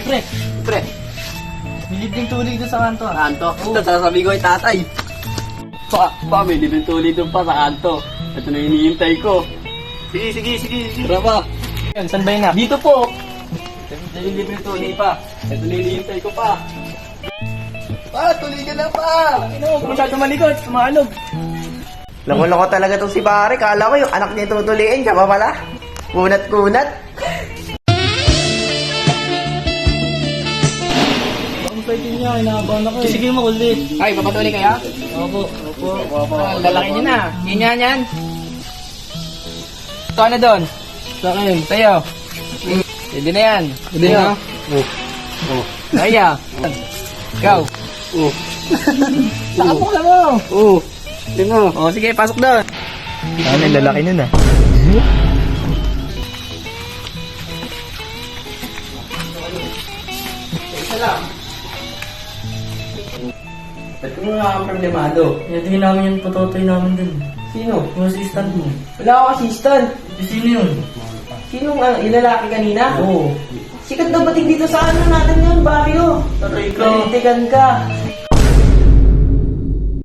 Pre, Pre, may libreng tuli dito sa kanto. kanto. Ito, sasabihin ko kay tatay. Pa, may libreng tuli doon pa sa kanto. Ito na hinihintay ko. Sige. Tara pa. Yan, saan ba yun na? Dito po. Ito yung libreng tuli pa. Ito na hinihintay ko pa. Pa, tuli ka na pa. Huwag masyado malikot, sumalog. Loko-loko talaga tong si pare. Kala ko yung anak niya tutuliin. Siya pa pala. Kunat-kunat. Ang pwede niya, inaabahan ako eh. Sige mo, kulit. Ay, papatuloy kaya? Opo. Ang lalaki niya na. Yan. Ito na doon. Sa akin. Sa'yo. Pwede na yan. Pwede na. Kaya. Ikaw. Takapok na mo. O, sige, pasok doon. Ano yung lalaki nun ah? Isa lang. Ba't mo nga kang problemado? Hindi namin yung patutoy namin dun. Sino? Yung assistant mo. Wala ako assistant. Sino yun? Sinong ilalaki kanina? Oo. Sikat na bating dito sa ano natin yun, baryo. Taray ka. Nalitigan ka.